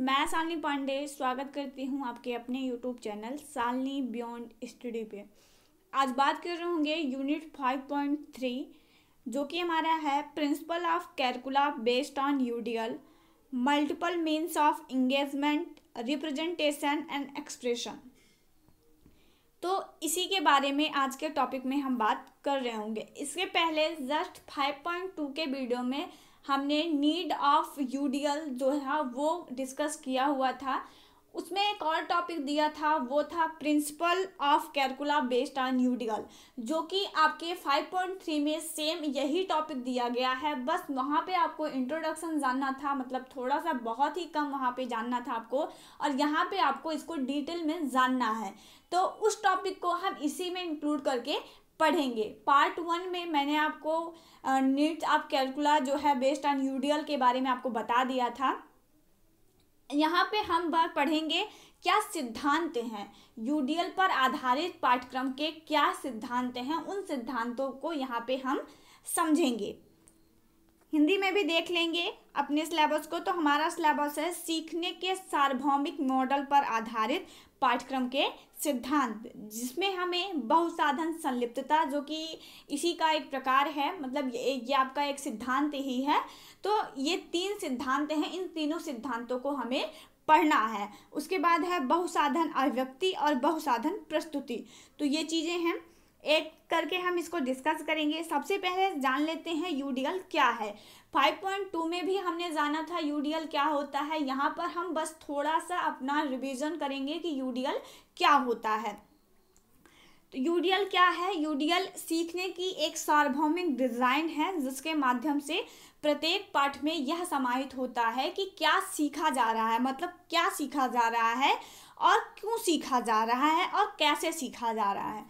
मैं शालिनी पांडे स्वागत करती हूँ आपके अपने YouTube channel Shalini beyond study पे। आज बात कर रहे होंगे यूनिट 5.3 जो कि हमारा है principle of calcula based on UDL, multiple means of engagement, representation and expression. तो इसी के बारे में आज के टॉपिक में हम बात कर रहे होंगे। इसके पहले जस्ट 5.2 के वीडियो में हमने नीड ऑफ यूडीएल जो है वो डिस्कस किया हुआ था। उसमें एक और टॉपिक दिया था, वो था principle of calcula based on UDL, जो कि आपके 5.3 में सेम यही टॉपिक दिया गया है। बस वहाँ पे आपको इंट्रोडक्शन जानना था, मतलब थोड़ा सा बहुत ही कम वहाँ पे जानना था आपको, और यहाँ पे आपको इसको डिटेल में जानना है। तो उस टॉपिक को हम इसी में इंक्लूड करके पढ़ेंगे। पार्ट 1 में मैंने आपको नीड्स ऑफ कैलकुला जो है बेस्ड ऑन यूडीएल के बारे में आपको बता दिया था। यहाँ पे हम बात पढ़ेंगे क्या सिद्धांत हैं, यूडीएल पर आधारित पाठ्यक्रम के क्या सिद्धांत हैं, उन सिद्धांतों को यहाँ पे हम समझेंगे। हिंदी में भी देख लेंगे अपने सिलेबस को। तो हमारा सिलेबस है सीखने के सार्वभौमिक मॉडल पर आधारित पाठ्यक्रम के सिद्धांत, जिसमें हमें बहुसाधन संलिप्तता जो कि इसी का एक प्रकार है, मतलब ये आपका एक सिद्धांत ही है। तो ये 3 सिद्धांत हैं, इन तीनों सिद्धांतों को हमें पढ़ना है। उसके बाद है बहुसाधन अभिव्यक्ति और बहुसाधन प्रस्तुति। तो ये चीज़ें हैं, एक करके हम इसको डिस्कस करेंगे। सबसे पहले जान लेते हैं यूडीएल क्या है। 5.2 में भी हमने जाना था यूडीएल क्या होता है। यहाँ पर हम बस थोड़ा सा अपना रिवीजन करेंगे कि यूडीएल क्या होता है। तो यूडीएल क्या है? यूडीएल सीखने की एक सार्वभौमिक डिज़ाइन है जिसके माध्यम से प्रत्येक पाठ में यह समाहित होता है कि क्या सीखा जा रहा है, मतलब क्या सीखा जा रहा है और क्यों सीखा जा रहा है और कैसे सीखा जा रहा है।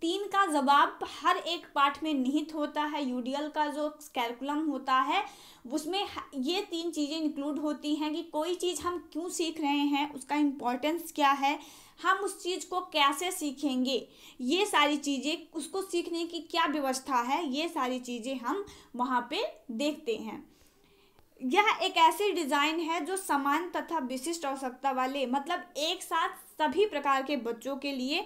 3 का जवाब हर एक पाठ में निहित होता है। यूडीएल का जो कैलकुलम होता है उसमें ये 3 चीज़ें इंक्लूड होती हैं कि कोई चीज़ हम क्यों सीख रहे हैं, उसका इम्पोर्टेंस क्या है, हम उस चीज़ को कैसे सीखेंगे, ये सारी चीज़ें, उसको सीखने की क्या व्यवस्था है, ये सारी चीज़ें हम वहाँ पे देखते हैं। यह एक ऐसी डिज़ाइन है जो समान तथा विशिष्ट आवश्यकता वाले, मतलब एक साथ सभी प्रकार के बच्चों के लिए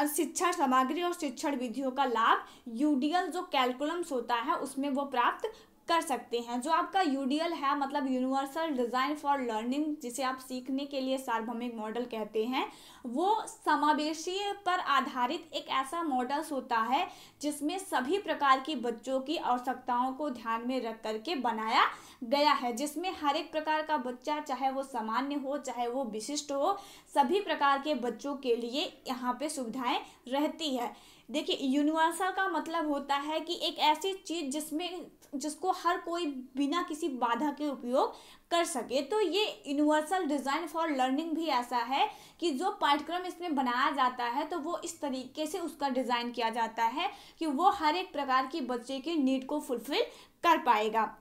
शिक्षण सामग्री और शिक्षण विधियों का लाभ यूडीएल जो कैलकुलम्स होता है उसमें वो प्राप्त कर सकते हैं। जो आपका यूडीएल है, मतलब यूनिवर्सल डिज़ाइन फॉर लर्निंग, जिसे आप सीखने के लिए सार्वभौमिक मॉडल कहते हैं, वो समावेशी पर आधारित एक ऐसा मॉडल्स होता है जिसमें सभी प्रकार की बच्चों की आवश्यकताओं को ध्यान में रख करके बनाया गया है, जिसमें हर एक प्रकार का बच्चा, चाहे वो सामान्य हो चाहे वो विशिष्ट हो, सभी प्रकार के बच्चों के लिए यहाँ पे सुविधाएं रहती है। देखिए, यूनिवर्सल का मतलब होता है कि एक ऐसी चीज़ जिसको हर कोई बिना किसी बाधा के उपयोग कर सके। तो ये यूनिवर्सल डिज़ाइन फॉर लर्निंग भी ऐसा है कि जो पाठ्यक्रम इसमें बनाया जाता है तो वो इस तरीके से उसका डिज़ाइन किया जाता है कि वो हर एक प्रकार की बच्चे की नीड को फुलफिल कर पाएगा।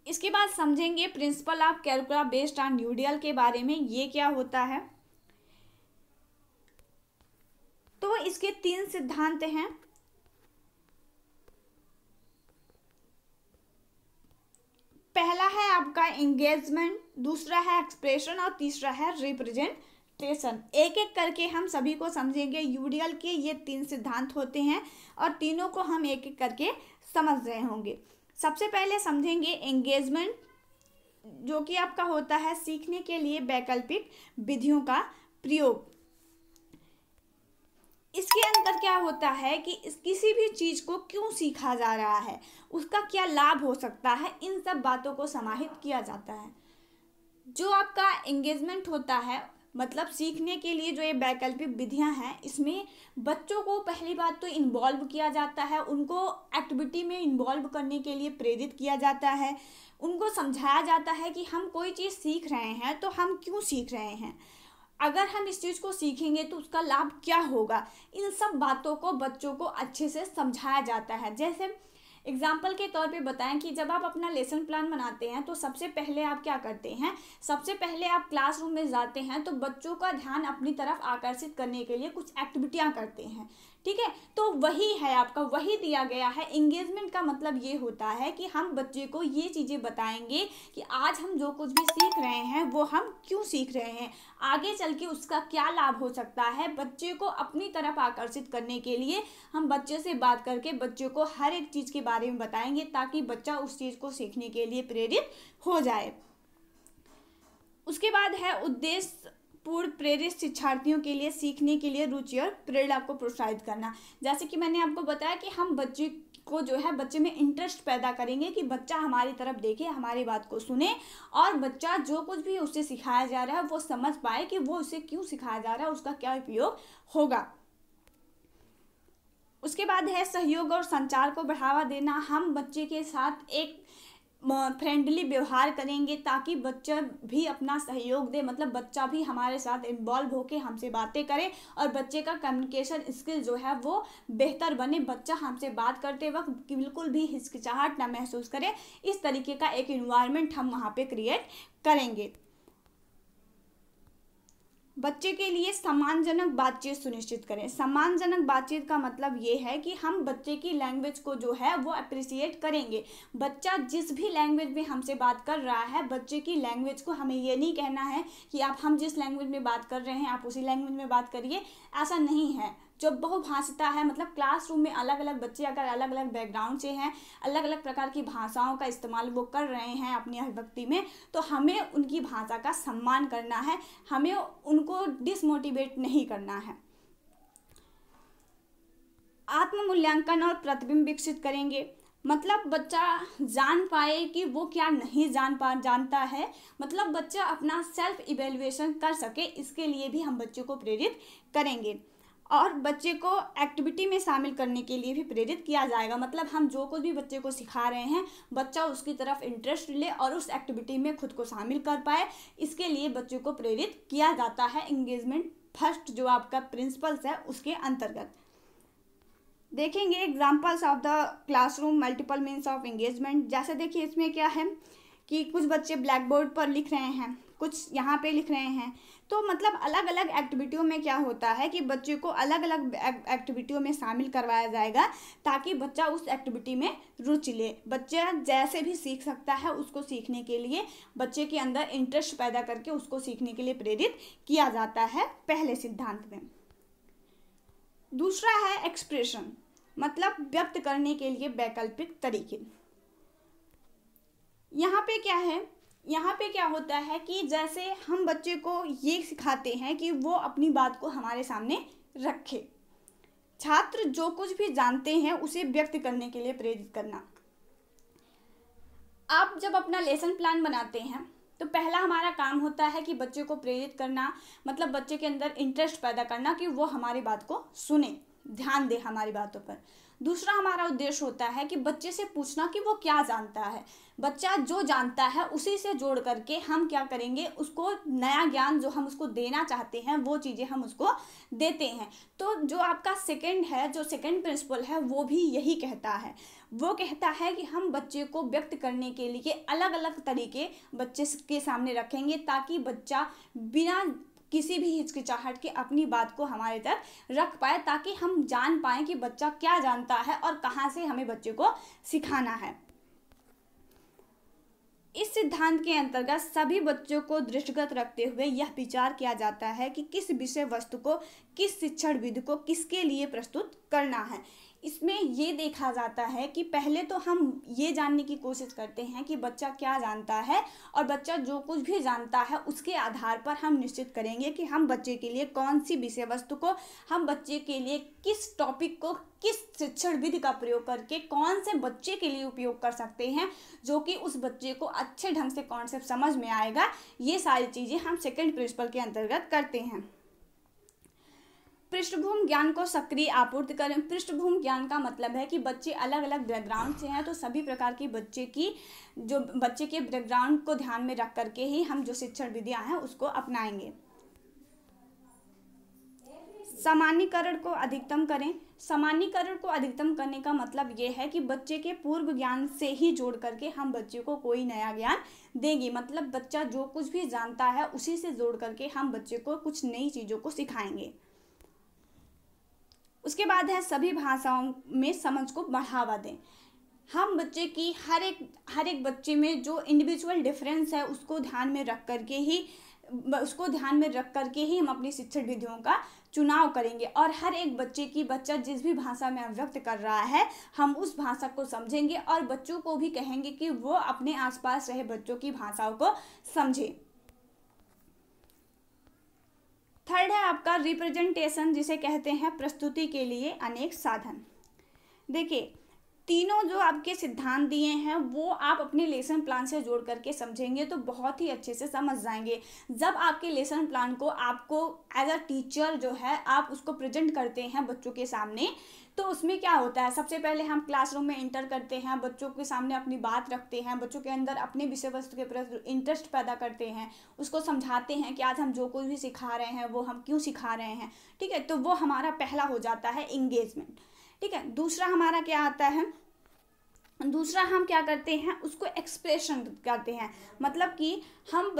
इसके बाद समझेंगे principle of calcula based on UDL के बारे में, ये क्या होता है। तो इसके 3 सिद्धांत हैं। पहला है आपका एंगेजमेंट, दूसरा है एक्सप्रेशन और तीसरा है रिप्रेजेंटेशन। एक एक करके हम सभी को समझेंगे। यूडीएल के ये 3 सिद्धांत होते हैं और तीनों को हम एक एक करके समझ रहे होंगे। सबसे पहले समझेंगे एंगेजमेंट, जो कि आपका होता है सीखने के लिए वैकल्पिक विधियों का प्रयोग। इसके अंदर क्या होता है कि किसी भी चीज़ को क्यों सीखा जा रहा है, उसका क्या लाभ हो सकता है, इन सब बातों को समाहित किया जाता है। जो आपका एंगेजमेंट होता है, मतलब सीखने के लिए जो ये वैकल्पिक विधियां हैं, इसमें बच्चों को पहली बात तो इन्वॉल्व किया जाता है, उनको एक्टिविटी में इन्वॉल्व करने के लिए प्रेरित किया जाता है, उनको समझाया जाता है कि हम कोई चीज़ सीख रहे हैं तो हम क्यों सीख रहे हैं, अगर हम इस चीज़ को सीखेंगे तो उसका लाभ क्या होगा। इन सब बातों को बच्चों को अच्छे से समझाया जाता है। जैसे एग्जाम्पल के तौर पे बताएं कि जब आप अपना लेसन प्लान बनाते हैं तो सबसे पहले आप क्या करते हैं, सबसे पहले आप क्लासरूम में जाते हैं तो बच्चों का ध्यान अपनी तरफ आकर्षित करने के लिए कुछ एक्टिविटियां करते हैं, ठीक है, तो वही है आपका, वही दिया गया है। एंगेजमेंट का मतलब ये होता है कि हम बच्चे को ये चीज़ें बताएंगे कि आज हम जो कुछ भी सीख रहे हैं वो हम क्यों सीख रहे हैं, आगे चल के उसका क्या लाभ हो सकता है। बच्चे को अपनी तरफ आकर्षित करने के लिए हम बच्चे से बात करके बच्चे को हर एक चीज़ के बारे में बताएंगे ताकि बच्चा उस चीज़ को सीखने के लिए प्रेरित हो जाए। उसके बाद है उद्देश्य पूर्ण प्रेरित शिक्षार्थियों के लिए सीखने के लिए रुचि और प्रेरणा को प्रोत्साहित करना। जैसे कि मैंने आपको बताया कि हम बच्चे को जो है बच्चे में इंटरेस्ट पैदा करेंगे कि बच्चा हमारी तरफ देखे, हमारी बात को सुने और बच्चा जो कुछ भी उसे सिखाया जा रहा है वो समझ पाए कि वो उसे क्यों सिखाया जा रहा है, उसका क्या उपयोग होगा। उसके बाद है सहयोग और संचार को बढ़ावा देना। हम बच्चे के साथ एक फ्रेंडली व्यवहार करेंगे ताकि बच्चा भी अपना सहयोग दे, मतलब बच्चा भी हमारे साथ इन्वॉल्व होके हमसे बातें करे और बच्चे का कम्युनिकेशन स्किल जो है वो बेहतर बने। बच्चा हमसे बात करते वक्त बिल्कुल भी हिचकिचाहट ना महसूस करे, इस तरीके का एक इन्वायरमेंट हम वहाँ पे क्रिएट करेंगे। बच्चे के लिए सम्मानजनक बातचीत सुनिश्चित करें। सम्मानजनक बातचीत का मतलब ये है कि हम बच्चे की लैंग्वेज को जो है वो अप्रिसिएट करेंगे। बच्चा जिस भी लैंग्वेज में हमसे बात कर रहा है, बच्चे की लैंग्वेज को हमें ये नहीं कहना है कि आप हम जिस लैंग्वेज में बात कर रहे हैं आप उसी लैंग्वेज में बात करिए, ऐसा नहीं है। जो बहुभाषिता है, मतलब क्लासरूम में अलग अलग बच्चे अगर अलग अलग बैकग्राउंड से हैं, अलग अलग प्रकार की भाषाओं का इस्तेमाल वो कर रहे हैं अपनी अभिव्यक्ति में, तो हमें उनकी भाषा का सम्मान करना है, हमें उनको डिसमोटिवेट नहीं करना है। आत्म मूल्यांकन और प्रतिबिंब विकसित करेंगे, मतलब बच्चा जान पाए कि वो क्या नहीं जानता है, मतलब बच्चा अपना सेल्फ इवेल्युएशन कर सके, इसके लिए भी हम बच्चे को प्रेरित करेंगे। और बच्चे को एक्टिविटी में शामिल करने के लिए भी प्रेरित किया जाएगा, मतलब हम जो कुछ भी बच्चे को सिखा रहे हैं बच्चा उसकी तरफ इंटरेस्ट ले और उस एक्टिविटी में खुद को शामिल कर पाए, इसके लिए बच्चे को प्रेरित किया जाता है एंगेजमेंट फर्स्ट जो आपका प्रिंसिपल्स है उसके अंतर्गत। देखेंगे examples of the classroom multiple means of engagement. जैसे देखिए इसमें क्या है कि कुछ बच्चे ब्लैक बोर्ड पर लिख रहे हैं, कुछ यहाँ पे लिख रहे हैं, तो मतलब अलग अलग एक्टिविटियों में क्या होता है कि बच्चे को अलग अलग एक्टिविटियों में शामिल करवाया जाएगा ताकि बच्चा उस एक्टिविटी में रुचि ले। बच्चा जैसे भी सीख सकता है, उसको सीखने के लिए बच्चे के अंदर इंटरेस्ट पैदा करके उसको सीखने के लिए प्रेरित किया जाता है पहले सिद्धांत में। दूसरा है एक्सप्रेशन, मतलब व्यक्त करने के लिए वैकल्पिक तरीके। यहाँ पे क्या है, यहाँ पे क्या होता है कि जैसे हम बच्चे को ये सिखाते हैं कि वो अपनी बात को हमारे सामने रखे। छात्र जो कुछ भी जानते हैं उसे व्यक्त करने के लिए प्रेरित करना। आप जब अपना लेसन प्लान बनाते हैं तो पहला हमारा काम होता है कि बच्चे को प्रेरित करना, मतलब बच्चे के अंदर इंटरेस्ट पैदा करना कि वो हमारी बात को सुने, ध्यान दे हमारी बातों पर। दूसरा हमारा उद्देश्य होता है कि बच्चे से पूछना कि वो क्या जानता है। बच्चा जो जानता है उसी से जोड़ करके हम क्या करेंगे, उसको नया ज्ञान जो हम उसको देना चाहते हैं वो चीज़ें हम उसको देते हैं। तो जो आपका सेकंड है, जो सेकंड प्रिंसिपल है वो भी यही कहता है, वो कहता है कि हम बच्चे को व्यक्त करने के लिए अलग अलग तरीके बच्चे के सामने रखेंगे ताकि बच्चा बिना किसी भी हिचकिचाहट के अपनी बात को हमारे तक रख पाए, ताकि हम जान पाएँ कि बच्चा क्या जानता है और कहाँ से हमें बच्चे को सिखाना है। इस सिद्धांत के अंतर्गत सभी बच्चों को दृष्टिगत रखते हुए यह विचार किया जाता है कि किस विषय वस्तु को, किस शिक्षण विधि को किसके लिए प्रस्तुत करना है। इसमें ये देखा जाता है कि पहले तो हम ये जानने की कोशिश करते हैं कि बच्चा क्या जानता है, और बच्चा जो कुछ भी जानता है उसके आधार पर हम निश्चित करेंगे कि हम बच्चे के लिए कौन सी विषय वस्तु को, हम बच्चे के लिए किस टॉपिक को, किस शिक्षण विधि का प्रयोग करके कौन से बच्चे के लिए उपयोग कर सकते हैं जो कि उस बच्चे को अच्छे ढंग से कॉन्सेप्ट समझ में आएगा। ये सारी चीज़ें हम सेकंड प्रिंसिपल के अंतर्गत करते हैं। पृष्ठभूमि ज्ञान को सक्रिय आपूर्ति करें। पृष्ठभूमि ज्ञान का मतलब है कि बच्चे अलग अलग बैकग्राउंड से हैं, तो सभी प्रकार की बच्चे के बैकग्राउंड को ध्यान में रख करके ही हम जो शिक्षण विधियां हैं उसको अपनाएंगे। सामान्यीकरण को अधिकतम करें। सामान्यीकरण को अधिकतम करने का मतलब ये है कि बच्चे के पूर्व ज्ञान से ही जोड़ करके हम बच्चे को कोई नया ज्ञान देंगे, मतलब बच्चा जो कुछ भी जानता है उसी से जोड़ करके हम बच्चे को कुछ नई चीज़ों को सिखाएंगे। उसके बाद है सभी भाषाओं में समझ को बढ़ावा दें। हम बच्चे की हर एक बच्चे में जो इंडिविजुअल डिफरेंस है उसको ध्यान में रख करके ही हम अपनी शिक्षण विधियों का चुनाव करेंगे। और हर एक बच्चा जिस भी भाषा में व्यक्त कर रहा है हम उस भाषा को समझेंगे और बच्चों को भी कहेंगे कि वो अपने आसपास रहे बच्चों की भाषाओं को समझे। थर्ड है आपका रिप्रेजेंटेशन, जिसे कहते हैं प्रस्तुति के लिए अनेक साधन। देखिए, तीनों जो आपके सिद्धांत दिए हैं वो आप अपने लेसन प्लान से जोड़ करके समझेंगे तो बहुत ही अच्छे से समझ जाएंगे। जब आपके लेसन प्लान को आपको एज अ टीचर जो है आप उसको प्रेजेंट करते हैं बच्चों के सामने, तो उसमें क्या होता है, सबसे पहले हम क्लासरूम में इंटर करते हैं, बच्चों के सामने अपनी बात रखते हैं, बच्चों के अंदर अपने विषय वस्तु के प्रति इंटरेस्ट पैदा करते हैं, उसको समझाते हैं कि आज हम जो कुछ भी सिखा रहे हैं वो हम क्यों सिखा रहे हैं। ठीक है, तो वो हमारा पहला हो जाता है इंगेजमेंट। ठीक है, दूसरा हमारा क्या आता है, दूसरा हम क्या करते हैं उसको एक्सप्रेशन करते हैं। मतलब कि हम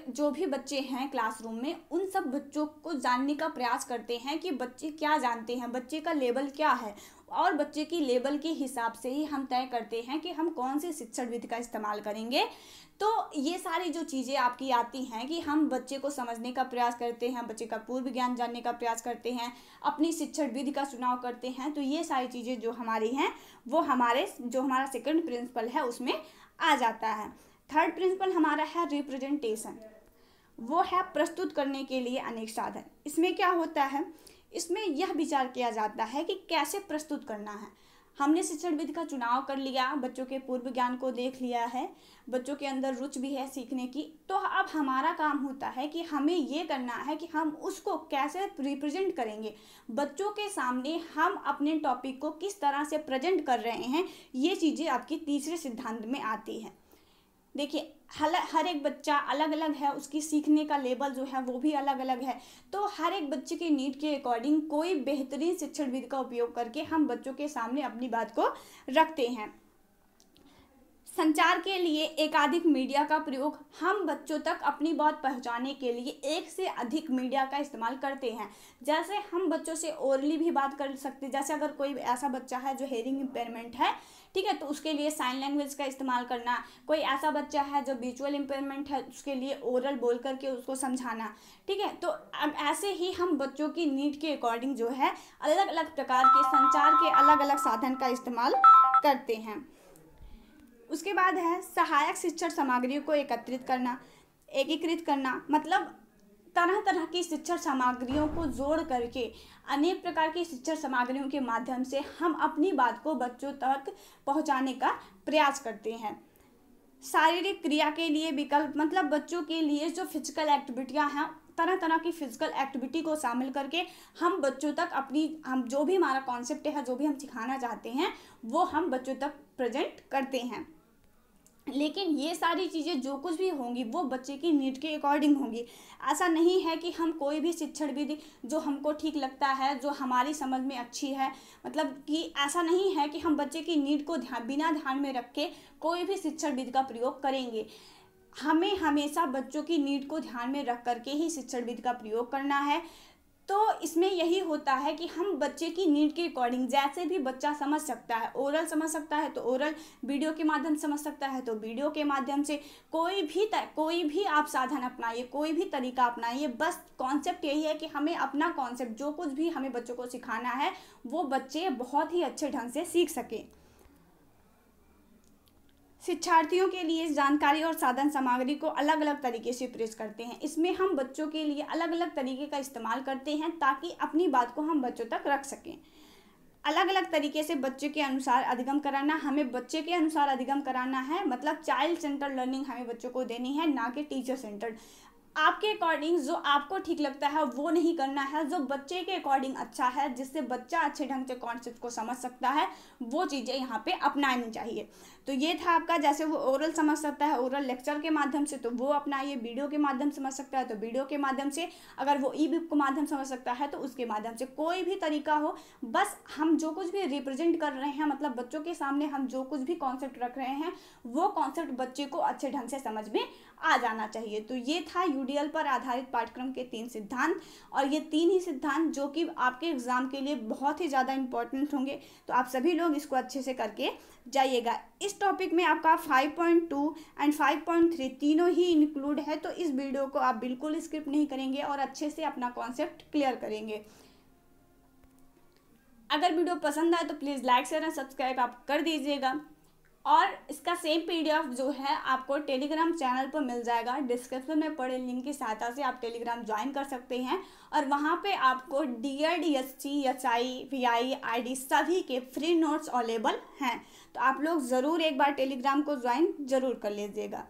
जो भी बच्चे हैं क्लासरूम में उन सब बच्चों को जानने का प्रयास करते हैं कि बच्चे क्या जानते हैं, बच्चे का लेवल क्या है, और बच्चे की लेवल के हिसाब से ही हम तय करते हैं कि हम कौन सी शिक्षण विधि का इस्तेमाल करेंगे। तो ये सारी जो चीज़ें आपकी आती हैं कि हम बच्चे को समझने का प्रयास करते हैं, बच्चे का पूर्व ज्ञान जानने का प्रयास करते हैं, अपनी शिक्षण विधि का चुनाव करते हैं, तो ये सारी चीज़ें जो हमारी हैं वो हमारा सेकंड प्रिंसिपल है उसमें आ जाता है। थर्ड प्रिंसिपल हमारा है रिप्रेजेंटेशन, वो है प्रस्तुत करने के लिए अनेक साधन। इसमें क्या होता है, इसमें यह विचार किया जाता है कि कैसे प्रस्तुत करना है। हमने शिक्षण विधि का चुनाव कर लिया, बच्चों के पूर्व ज्ञान को देख लिया है, बच्चों के अंदर रुचि भी है सीखने की, तो अब हमारा काम होता है कि हमें ये करना है कि हम उसको कैसे रिप्रेजेंट करेंगे, बच्चों के सामने हम अपने टॉपिक को किस तरह से प्रेजेंट कर रहे हैं, ये चीज़ें आपकी तीसरे सिद्धांत में आती है। देखिए, हर एक बच्चा अलग अलग है, उसकी सीखने का लेवल जो है वो भी अलग अलग है, तो हर एक बच्चे की नीड के अकॉर्डिंग कोई बेहतरीन शिक्षण विधि का उपयोग करके हम बच्चों के सामने अपनी बात को रखते हैं। संचार के लिए एकाधिक मीडिया का प्रयोग, हम बच्चों तक अपनी बात पहुंचाने के लिए एक से अधिक मीडिया का इस्तेमाल करते हैं। जैसे हम बच्चों से ओरली भी बात कर सकते हैं, जैसे अगर कोई ऐसा बच्चा है जो हेयरिंग इम्पेयरमेंट है, ठीक है, तो उसके लिए साइन लैंग्वेज का इस्तेमाल करना, कोई ऐसा बच्चा है जो विजुअल इम्पेयरमेंट है उसके लिए ओरल बोल करके उसको समझाना। ठीक है, तो अब ऐसे ही हम बच्चों की नीड के अकॉर्डिंग जो है अलग अलग प्रकार के संचार के अलग अलग साधन का इस्तेमाल करते हैं। उसके बाद है सहायक शिक्षण सामग्रियों को एकत्रित करना, एकीकृत करना, मतलब तरह तरह की शिक्षण सामग्रियों को जोड़ करके अनेक प्रकार की शिक्षण सामग्रियों के माध्यम से हम अपनी बात को बच्चों तक पहुंचाने का प्रयास करते हैं। शारीरिक क्रिया के लिए विकल्प, मतलब बच्चों के लिए जो फिजिकल एक्टिविटियां हैं, तरह तरह की फिजिकल एक्टिविटी को शामिल करके हम बच्चों तक हम जो भी हमारा कॉन्सेप्ट है, जो भी हम सिखाना चाहते हैं वो हम बच्चों तक प्रेजेंट करते हैं। लेकिन ये सारी चीज़ें जो कुछ भी होंगी वो बच्चे की नीड के अकॉर्डिंग होंगी। ऐसा नहीं है कि हम कोई भी शिक्षण विधि जो हमको ठीक लगता है, जो हमारी समझ में अच्छी है, मतलब कि ऐसा नहीं है कि हम बच्चे की नीड को बिना ध्यान में रख के कोई भी शिक्षण विधि का प्रयोग करेंगे। हमें हमेशा बच्चों की नीड को ध्यान में रख करके ही शिक्षण विधि का प्रयोग करना है। तो इसमें यही होता है कि हम बच्चे की नीड के अकॉर्डिंग जैसे भी बच्चा समझ सकता है, ओरल समझ सकता है तो ओरल, वीडियो के माध्यम से समझ सकता है तो वीडियो के माध्यम से, कोई भी आप साधन अपनाइए, कोई भी तरीका अपनाइए, बस कॉन्सेप्ट यही है कि हमें अपना कॉन्सेप्ट जो कुछ भी हमें बच्चों को सिखाना है वो बच्चे बहुत ही अच्छे ढंग से सीख सकें। शिक्षार्थियों के लिए जानकारी और साधन सामग्री को अलग अलग तरीके से पेश करते हैं। इसमें हम बच्चों के लिए अलग अलग तरीके का इस्तेमाल करते हैं ताकि अपनी बात को हम बच्चों तक रख सकें। अलग अलग तरीके से बच्चे के अनुसार अधिगम कराना, हमें बच्चे के अनुसार अधिगम कराना है, मतलब चाइल्ड सेंटर लर्निंग हमें बच्चों को देनी है, ना कि टीचर सेंटर्ड। आपके अकॉर्डिंग जो आपको ठीक लगता है वो नहीं करना है, जो बच्चे के अकॉर्डिंग अच्छा है, जिससे बच्चा अच्छे ढंग से कॉन्सेप्ट को समझ सकता है, वो चीज़ें यहाँ पे अपनानी चाहिए। तो ये था आपका, जैसे वो ओरल समझ सकता है ओरल लेक्चर के माध्यम से, तो वो अपना ये वीडियो के माध्यम से समझ सकता है तो वीडियो के माध्यम से, अगर वो ई बुक के माध्यम समझ सकता है तो उसके माध्यम से, कोई भी तरीका हो, बस हम जो कुछ भी रिप्रेजेंट कर रहे हैं, मतलब बच्चों के सामने हम जो कुछ भी कॉन्सेप्ट रख रहे हैं वो कॉन्सेप्ट बच्चे को अच्छे ढंग से समझ में आ जाना चाहिए। तो ये था यूडीएल पर आधारित पाठ्यक्रम के 3 सिद्धांत, और ये 3 ही सिद्धांत जो कि आपके एग्जाम के लिए बहुत ही ज़्यादा इंपॉर्टेंट होंगे, तो आप सभी लोग इसको अच्छे से करके जाइएगा। इस टॉपिक में आपका 5.2 एंड 5.3 तीनों ही इंक्लूड है, तो इस वीडियो को आप बिल्कुल स्किप नहीं करेंगे और अच्छे से अपना कॉन्सेप्ट क्लियर करेंगे। अगर वीडियो पसंद आए तो please like share and subscribe आप कर दीजिएगा, और इसका सेम पीडीएफ जो है आपको टेलीग्राम चैनल पर मिल जाएगा। डिस्क्रिप्शन में पड़े लिंक की सहायता से आप टेलीग्राम ज्वाइन कर सकते हैं, और वहाँ पे आपको DEd, SC, SI, VI, ID सभी के फ्री नोट्स अवेलेबल हैं। तो आप लोग ज़रूर एक बार टेलीग्राम को ज्वाइन ज़रूर कर लीजिएगा।